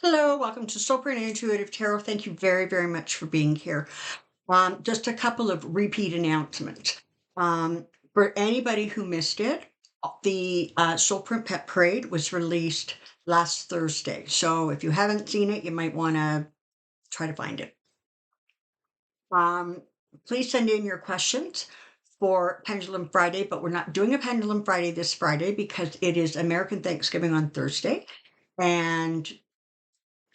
Hello, welcome to Soulprint Intuitive Tarot. Thank you very, very much for being here. Just a couple of repeat announcements. For anybody who missed it, the Soulprint Pet Parade was released last Thursday. So if you haven't seen it, you might want to try to find it. Um, please send in your questions for Pendulum Friday, but we're not doing a Pendulum Friday this Friday because it is American Thanksgiving on Thursday. And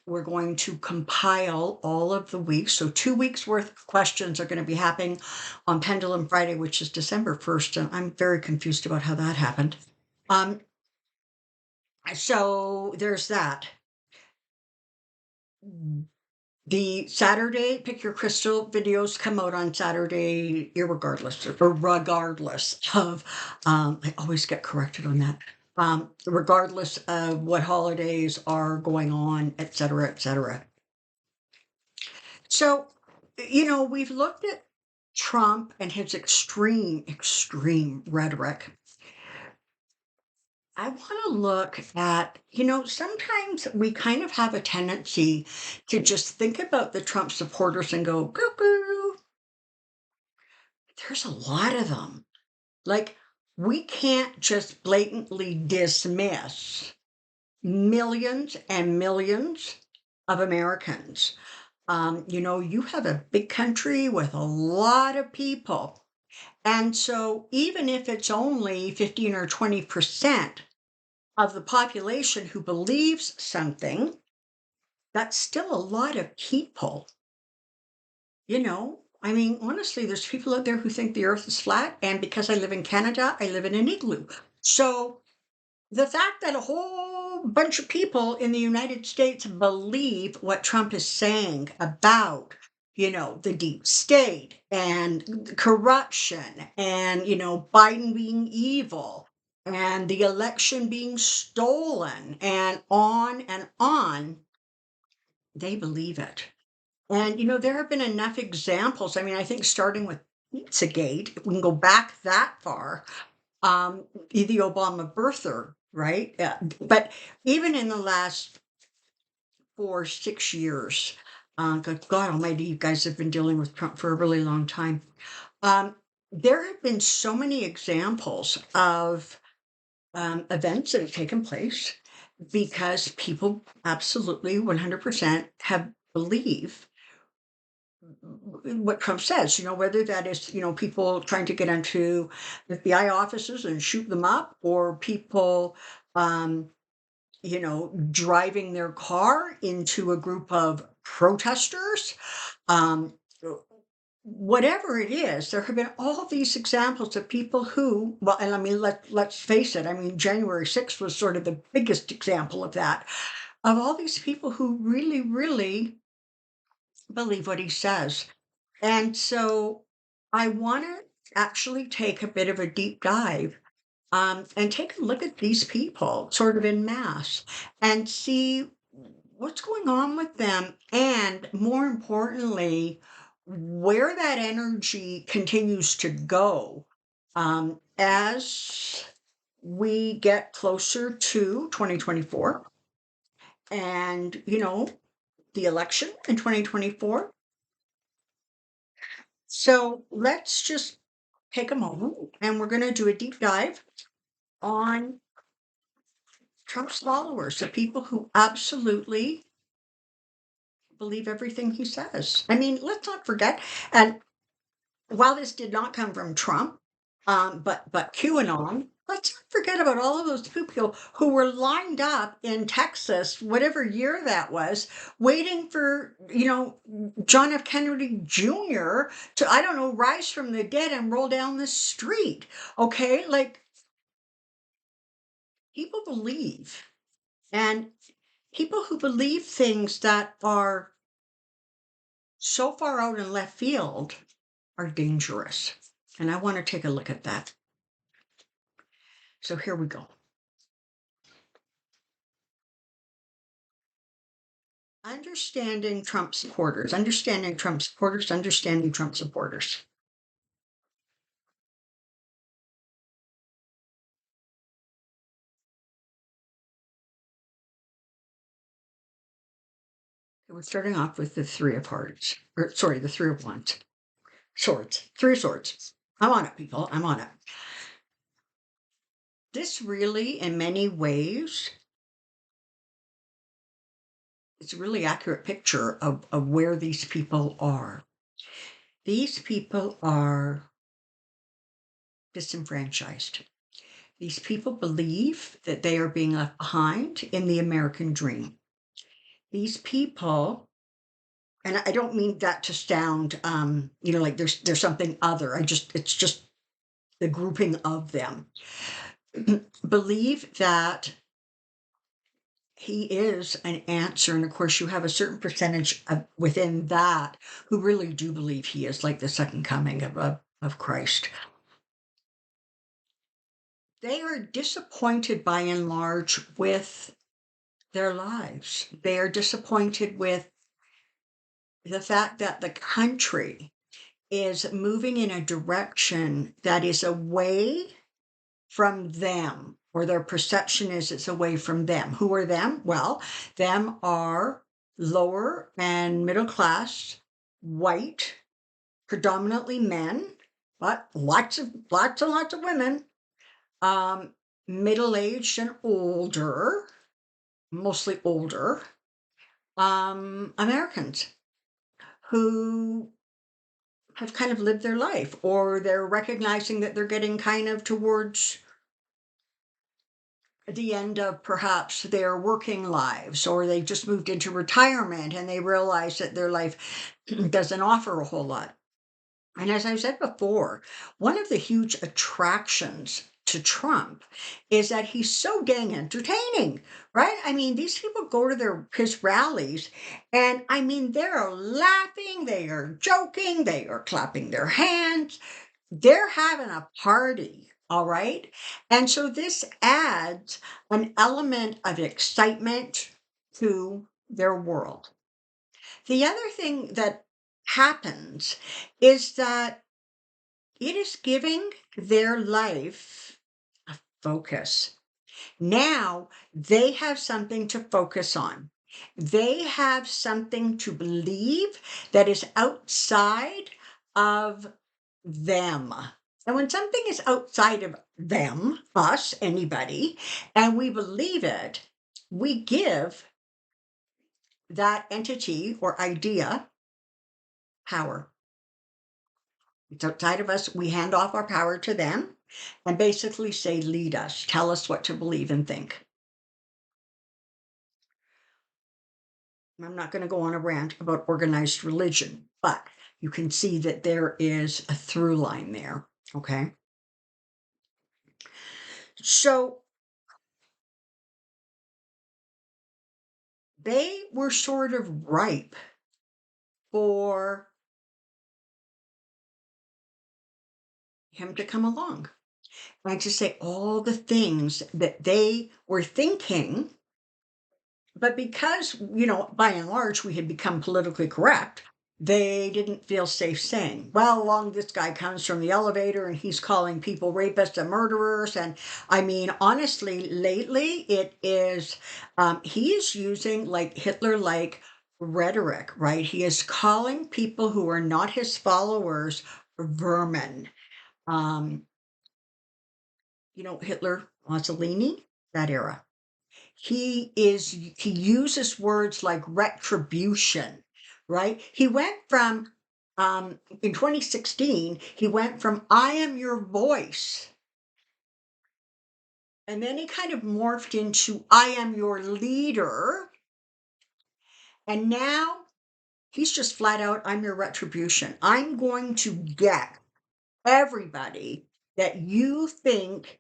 we're going to compile all of the weeks. So 2 weeks worth of questions are going to be happening on Pendulum Friday, which is December 1st. And I'm very confused about how that happened. Um, so there's that. The Saturday Pick Your Crystal videos come out on Saturday, irregardless or regardless of, I always get corrected on that. Regardless of what holidays are going on, et cetera, et cetera. So, we've looked at Trump and his extreme rhetoric. I want to look at, sometimes we kind of have a tendency to just think about the Trump supporters and go, cuckoo. There's a lot of them. Like, we can't just blatantly dismiss millions and millions of Americans. You have a big country with a lot of people. And so even if it's only 15 or 20% of the population who believes something, that's still a lot of people. I mean, honestly, there's people out there who think the earth is flat. And because I live in Canada, I live in an igloo. So the fact that a whole bunch of people in the United States believe what Trump is saying about, the deep state and corruption and, Biden being evil and the election being stolen and on, they believe it. And, there have been enough examples. I mean, I think starting with Pizzagate, if we can go back that far, the Obama birther, right? But even in the last 4, 6 years, God Almighty, you guys have been dealing with Trump for a really long time. Um, there have been so many examples of events that have taken place because people absolutely 100% have believe what Trump says, whether that is, people trying to get into FBI offices and shoot them up, or people, driving their car into a group of protesters. Um, Whatever it is, there have been all these examples of people who, well, and I mean, let's face it, I mean, January 6th was sort of the biggest example of that, of all these people who really, really believe what he says. And so I want to actually take a bit of a deep dive, and take a look at these people sort of in mass and see what's going on with them. And more importantly, where that energy continues to go as we get closer to 2024 and, the election in 2024. So let's just take a moment and we're going to do a deep dive on Trump's followers, the people who absolutely believe everything he says. I mean, let's not forget, and while this did not come from Trump, but QAnon, let's not forget about all of those people who were lined up in Texas, whatever year that was, waiting for, John F. Kennedy Jr. to, I don't know, rise from the dead and roll down the street. Okay, like, people believe, and people who believe things that are so far out in left field are dangerous. And I want to take a look at that. So here we go. Understanding Trump supporters, understanding Trump supporters, understanding Trump supporters. We're starting off with the Three of Hearts, or sorry, the Three of Wands. Swords, Three of Swords. I'm on it, people. I'm on it. This really, in many ways, it's a really accurate picture of where these people are. These people are disenfranchised. These people believe that they are being left behind in the American dream. These people, and I don't mean that to sound, like there's something other. It's just the grouping of them believe that he is an answer. And of course, you have a certain percentage within that who really do believe he is like the second coming of Christ. They are disappointed by and large with their lives. They are disappointed with the fact that the country is moving in a direction that is away from them, or their perception is it's away from them. Who are them? Well, them are lower and middle class, white, predominantly men, but lots and lots of women, middle-aged and older, mostly older, Americans who have kind of lived their life, or they're recognizing that they're getting kind of towards the end of perhaps their working lives, or they just moved into retirement and they realize that their life doesn't offer a whole lot. And as I've said before, one of the huge attractions to Trump is that he's so dang entertaining, right? I mean, these people go to his rallies, and I mean, they're laughing, they are joking, they are clapping their hands, they're having a party, all right? And so this adds an element of excitement to their world. The other thing that happens is that it is giving their life a focus. Now they have something to focus on. They have something to believe that is outside of them. And when something is outside of them, us, anybody, and we believe it, we give that entity or idea power. It's outside of us. We hand off our power to them and basically say, lead us, tell us what to believe and think. I'm not going to go on a rant about organized religion, but you can see that there is a through line there. Okay. So they were sort of ripe for him to come along and to say all the things that they were thinking. But because, by and large, we had become politically correct, they didn't feel safe saying, well, along this guy comes from the elevator and he's calling people rapists and murderers. And I mean, honestly, lately it is, he is using like Hitler-like rhetoric, right? He is calling people who are not his followers vermin. Hitler, Mussolini, that era. He uses words like retribution, right? He went from in 2016, he went from I am your voice, and then he kind of morphed into I am your leader, and now he's just flat out I'm your retribution. I'm going to get everybody that you think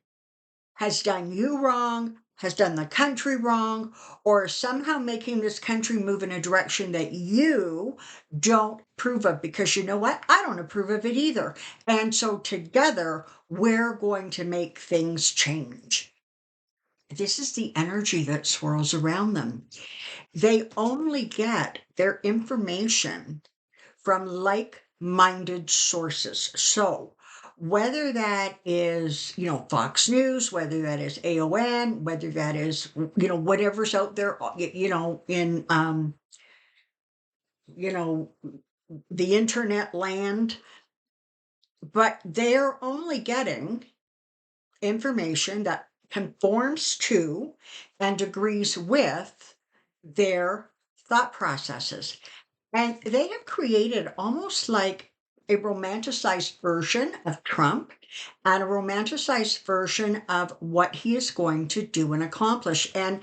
has done you wrong, has done the country wrong, or somehow making this country move in a direction that you don't approve of, because you know what? I don't approve of it either. And so together, we're going to make things change. This is the energy that swirls around them. They only get their information from like-minded sources. So whether that is, Fox News, whether that is AON, whether that is, whatever's out there, in you know, the internet land, but they're only getting information that conforms to and agrees with their thought processes. And they have created almost like a romanticized version of Trump and a romanticized version of what he is going to do and accomplish. And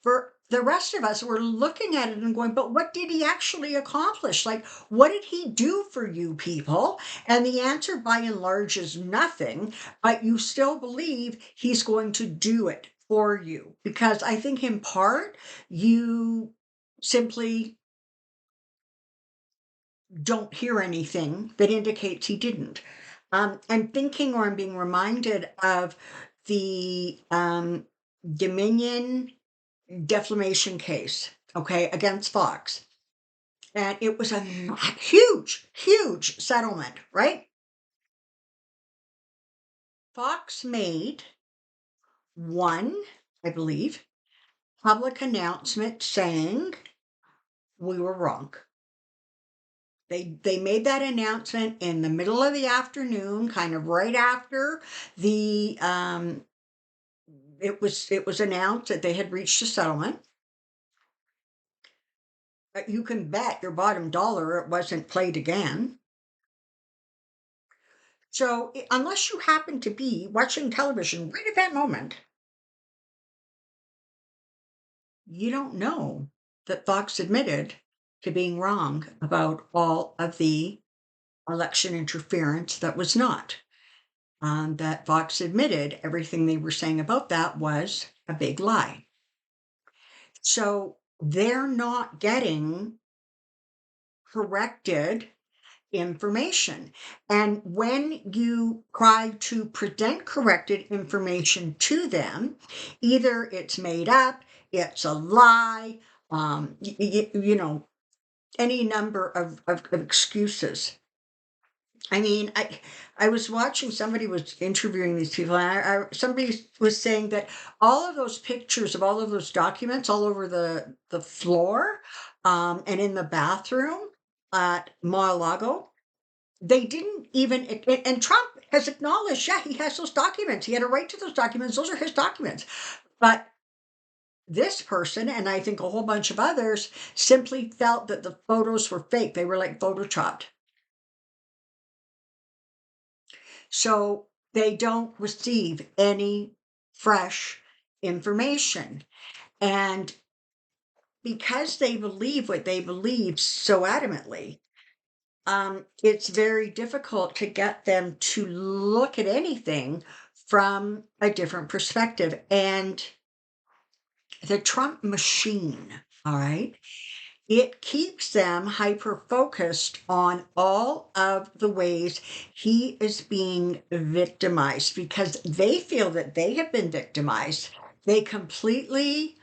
for the rest of us, we're looking at it and going, but what did he actually accomplish? Like, what did he do for you people? And the answer by and large is nothing, but you still believe he's going to do it for you. Because I think in part, you simply don't hear anything that indicates he didn't. I'm thinking, or I'm being reminded of the Dominion defamation case, okay, against Fox. And it was a huge, huge settlement, right? Fox made one, I believe, public announcement saying we were wrong. They made that announcement in the middle of the afternoon, kind of right after the it was announced that they had reached a settlement. You can bet your bottom dollar it wasn't played again. So unless you happen to be watching television right at that moment, you don't know that Fox admitted to being wrong about all of the election interference that was not. That Fox admitted everything they were saying about that was a big lie. So they're not getting corrected information. And when you try to present corrected information to them, either it's made up, it's a lie, you know, any number of excuses. I mean, I was watching, somebody was interviewing these people, and somebody was saying that all of those pictures of all of those documents all over the floor, and in the bathroom at Mar-a-Lago, they didn't even, and Trump has acknowledged, yeah, he has those documents. He had a right to those documents. Those are his documents. But this person, and I think a whole bunch of others, simply felt that the photos were fake. They were like photoshopped. So they don't receive any fresh information. And because they believe what they believe so adamantly, it's very difficult to get them to look at anything from a different perspective. And the Trump machine, all right, it keeps them hyper focused on all of the ways he is being victimized because they feel that they have been victimized. They completely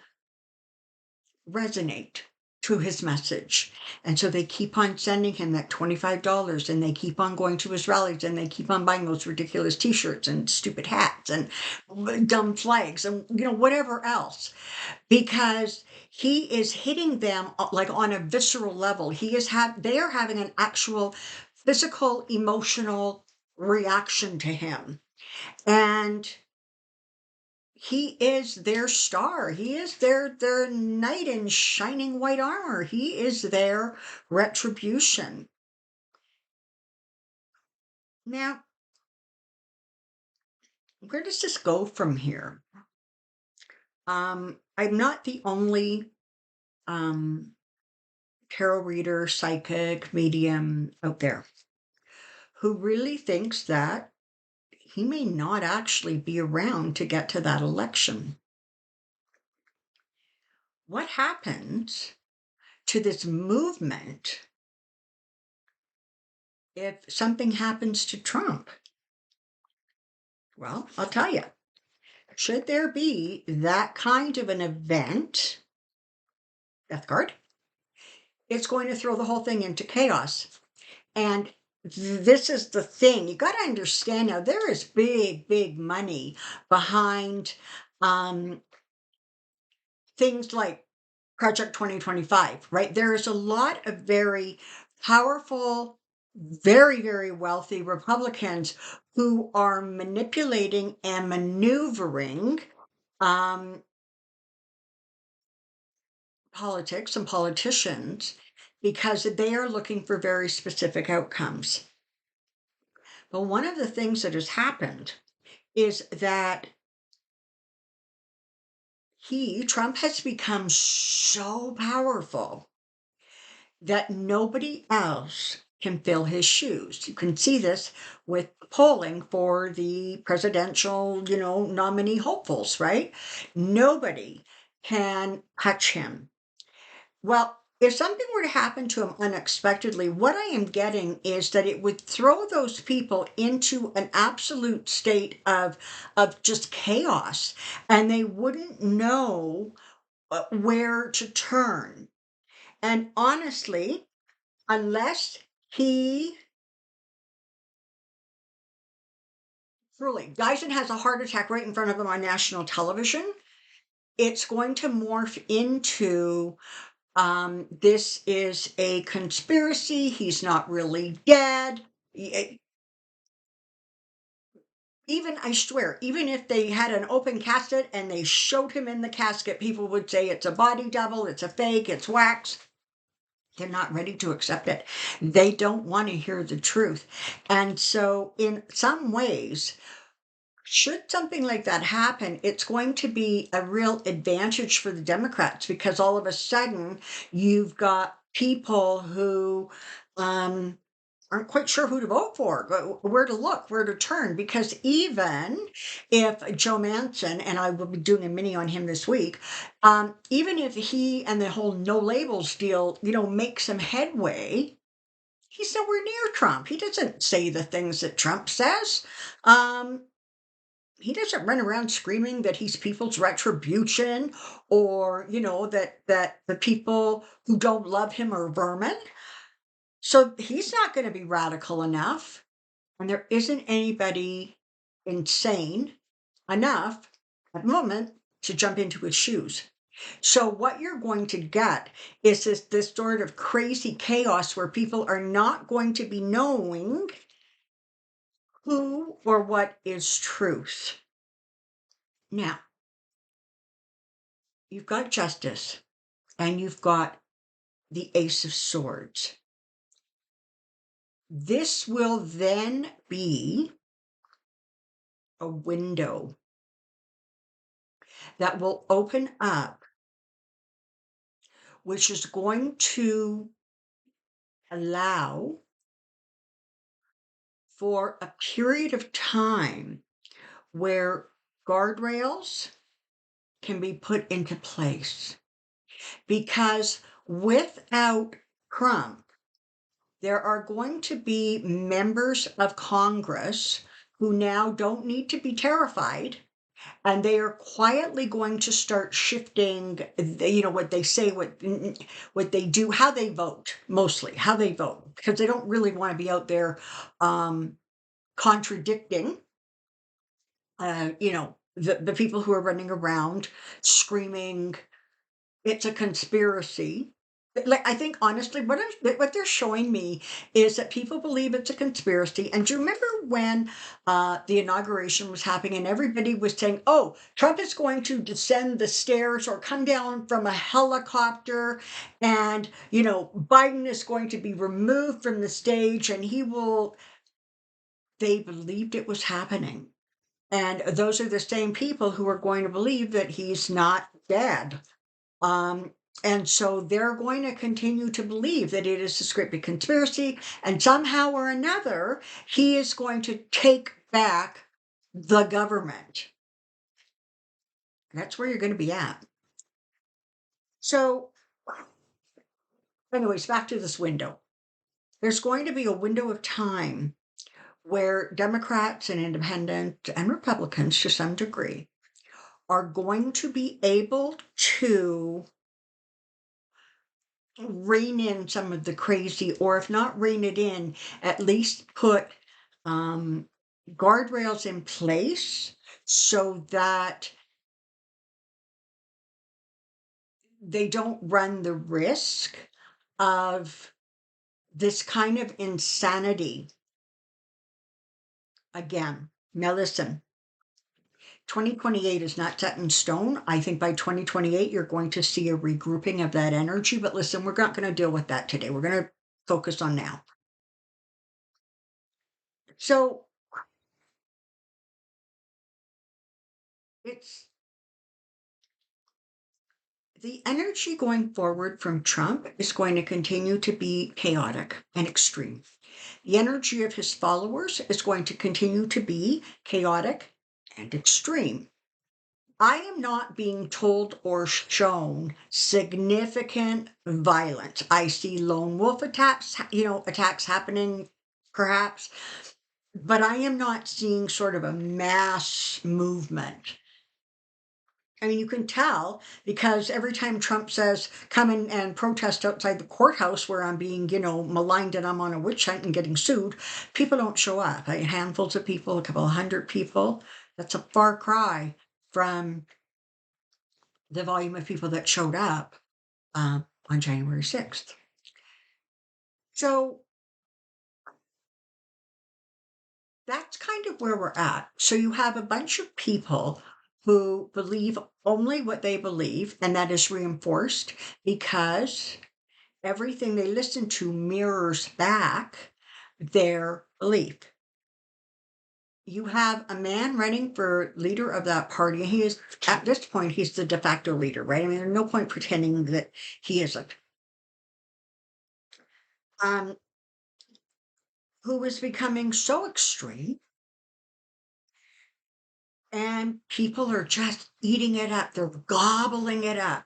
resonate to his message. And so they keep on sending him that $25 and they keep on going to his rallies and they keep on buying those ridiculous t-shirts and stupid hats and dumb flags and whatever else, because he is hitting them like on a visceral level. They are having an actual physical emotional reaction to him. And he is their star. He is their knight in shining white armor. He is their retribution. Now, where does this go from here? I'm not the only tarot reader, psychic, medium out there who really thinks that he may not actually be around to get to that election. What happens to this movement if something happens to Trump? Well, I'll tell you, should there be that kind of an event, death card, it's going to throw the whole thing into chaos. And this is the thing. You got to understand now, there is big, big money behind things like Project 2025, right? There is a lot of very powerful, very, very wealthy Republicans who are manipulating and maneuvering um, politics and politicians because they are looking for very specific outcomes. But one of the things that has happened is that Trump has become so powerful that nobody else can fill his shoes. You can see this with polling for the presidential, nominee hopefuls, right? Nobody can touch him. Well, if something were to happen to him unexpectedly, what I am getting is that it would throw those people into an absolute state of just chaos, and they wouldn't know where to turn. And honestly, unless he truly dies and has a heart attack right in front of him on national television, it's going to morph into this is a conspiracy. He's not really dead. Even, I swear, even if they had an open casket and they showed him in the casket, people would say it's a body double, it's a fake, it's wax. They're not ready to accept it. They don't want to hear the truth. And so, in some ways, should something like that happen, it's going to be a real advantage for the Democrats because all of a sudden you've got people who aren't quite sure who to vote for, where to look, where to turn. Because even if Joe Manson, and I will be doing a mini on him this week, even if he and the whole no labels deal, make some headway, he's nowhere near Trump. He doesn't say the things that Trump says. He doesn't run around screaming that he's people's retribution or that the people who don't love him are vermin. So he's not going to be radical enough, and there isn't anybody insane enough at the moment to jump into his shoes. So what you're going to get is this sort of crazy chaos where people are not going to be knowing who or what is truth. Now, you've got justice and you've got the Ace of Swords. This will then be a window that will open up, which is going to allow for a period of time where guardrails can be put into place. Because without Trump, there are going to be members of Congress who now don't need to be terrified, and they are quietly going to start shifting what they say, what they do, how they vote, mostly how they vote, because they don't really want to be out there contradicting the people who are running around screaming it's a conspiracy. Like, I think honestly, what they're showing me is that people believe it's a conspiracy. And do you remember when the inauguration was happening and everybody was saying, "Oh, Trump is going to descend the stairs or come down from a helicopter, and Biden is going to be removed from the stage, and he will." They believed it was happening, and those are the same people who are going to believe that he's not dead. Um, and so they're going to continue to believe that it is a scripted conspiracy, and somehow or another, he is going to take back the government. That's where you're going to be at. So, anyways, back to this window. There's going to be a window of time where Democrats and independents and Republicans, to some degree, are going to be able to rein in some of the crazy, or if not rein it in, at least put guardrails in place so that they don't run the risk of this kind of insanity again. Now, listen, 2028 is not set in stone. I think by 2028, you're going to see a regrouping of that energy. But listen, we're not going to deal with that today. We're going to focus on now. So it's the energy going forward from Trump is going to continue to be chaotic and extreme. The energy of his followers is going to continue to be chaotic and extreme. I am not being told or shown significant violence. I see lone wolf attacks, attacks happening perhaps, but I am not seeing sort of a mass movement. I mean, you can tell because every time Trump says, come in and protest outside the courthouse where I'm being, maligned and I'm on a witch hunt and getting sued, people don't show up. Handfuls of people, a couple of hundred people. That's a far cry from the volume of people that showed up on January 6th. So that's kind of where we're at. So you have a bunch of people who believe only what they believe, and that is reinforced because everything they listen to mirrors back their belief. You have a man running for leader of that party. He is, at this point, he's the de facto leader, right? I mean, there's no point pretending that he isn't. Um, who is becoming so extreme, and people are just eating it up. They're gobbling it up.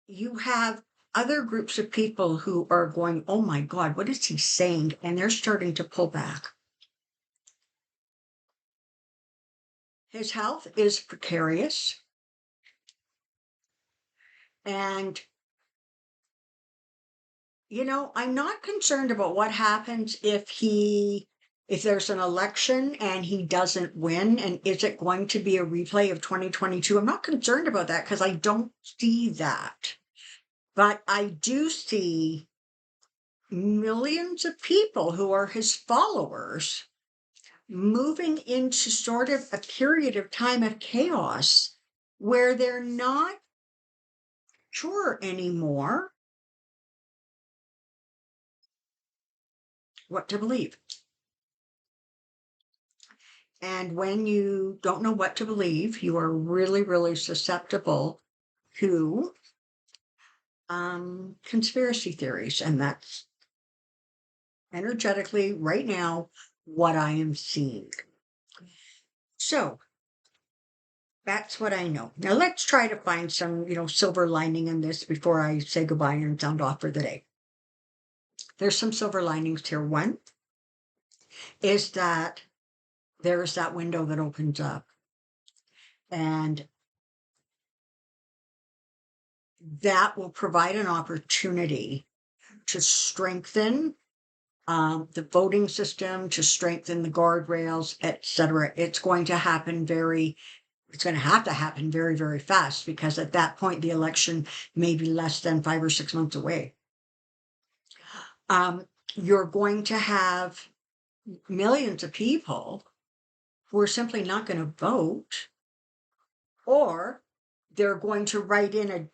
You have other groups of people who are going, oh my God, what is he saying? And they're starting to pull back. His health is precarious. And, I'm not concerned about what happens if there's an election and he doesn't win, and is it going to be a replay of 2022? I'm not concerned about that because I don't see that. But I do see millions of people who are his followers moving into sort of a period of time of chaos where they're not sure anymore what to believe. And when you don't know what to believe, you are really, really susceptible to conspiracy theories. And that's energetically right now what I am seeing. So that's what I know. Now let's try to find some, silver lining in this before I say goodbye and sound off for the day. There's some silver linings here. One is that there is that window that opens up, and that will provide an opportunity to strengthen the voting system, to strengthen the guardrails, etc. It's going to have to happen very, very fast because at that point, the election may be less than 5 or 6 months away. You're going to have millions of people who are simply not going to vote, or they're going to write in a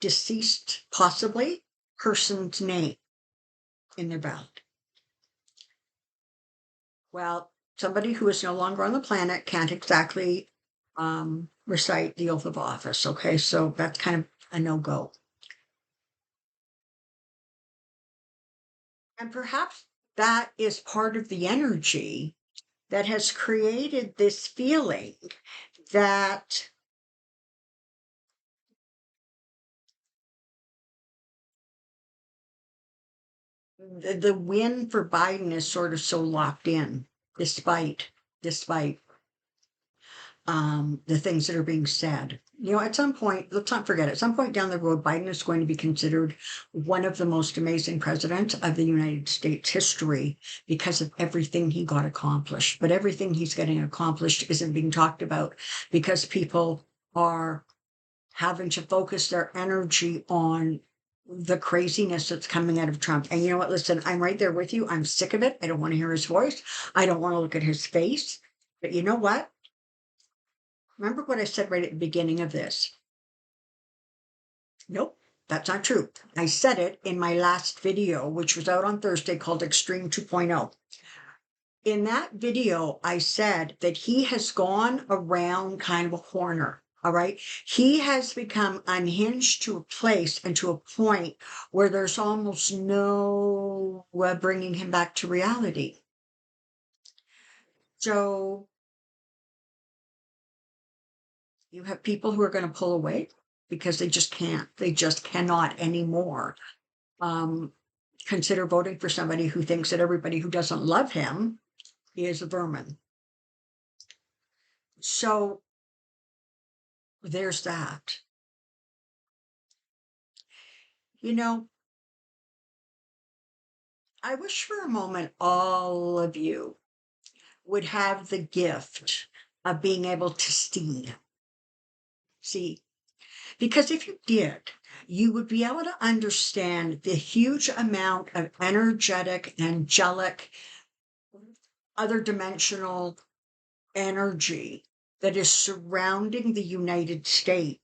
deceased, possibly, person's name in their ballot. Well, somebody who is no longer on the planet can't exactly recite the oath of office. Okay, so that's kind of a no-go. And perhaps that is part of the energy that has created this feeling that the win for Biden is sort of so locked in, despite the things that are being said. You know, at some point, let's not forget, at some point down the road, Biden is going to be considered one of the most amazing presidents of the United States history because of everything he got accomplished. But everything he's getting accomplished isn't being talked about because people are having to focus their energy on the craziness that's coming out of Trump. And you know what? Listen, I'm right there with you. I'm sick of it. I don't want to hear his voice. I don't want to look at his face. But you know what? Remember what I said right at the beginning of this? Nope, that's not true. I said it in my last video, which was out on Thursday, called Extreme 2.0. In that video, I said that he has gone around kind of a corner. All right. He has become unhinged to a place and to a point where there's almost no bringing him back to reality. So you have people who are going to pull away because they just can't. They just cannot anymore. Consider voting for somebody who thinks that everybody who doesn't love him is a vermin. So there's that. You know, I wish for a moment all of you would have the gift of being able to see. See, because if you did, you would be able to understand the huge amount of energetic, angelic, other dimensional energy that is surrounding the United States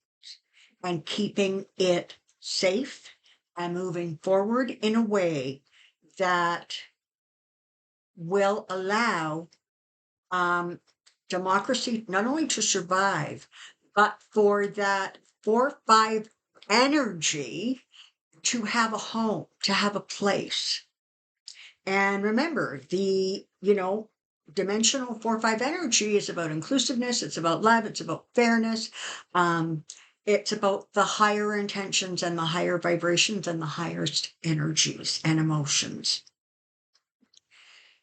and keeping it safe and moving forward in a way that will allow democracy not only to survive, but for that 4-5 energy to have a home, to have a place. And remember, dimensional 4-5 energy is about inclusiveness, it's about love, it's about fairness. It's about the higher intentions and the higher vibrations and the highest energies and emotions.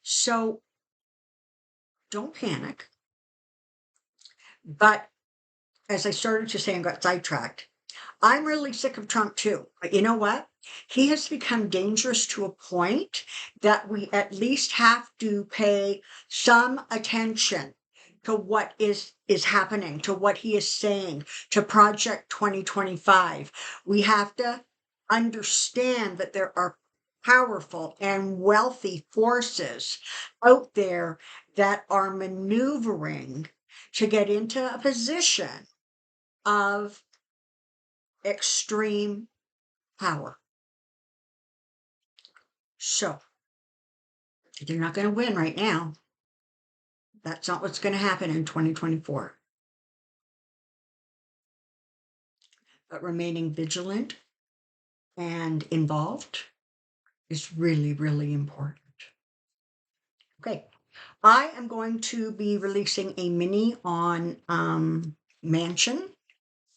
So don't panic. But as I started to say and got sidetracked, I'm really sick of Trump too. But you know what? He has become dangerous to a point that we at least have to pay some attention to what is happening, to what he is saying, to Project 2025. We have to understand that there are powerful and wealthy forces out there that are maneuvering to get into a position of extreme power. So they're not going to win right now. That's not what's going to happen in 2024. But remaining vigilant and involved is really, really important. Okay. I am going to be releasing a mini on Mansion,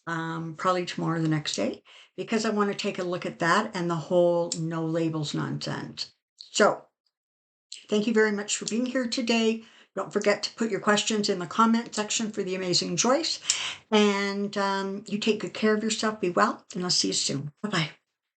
probably tomorrow or the next day, because I want to take a look at that and the whole no labels nonsense. So thank you very much for being here today. Don't forget to put your questions in the comment section for the amazing Joyce. And you take good care of yourself, be well, and I'll see you soon. Bye-bye.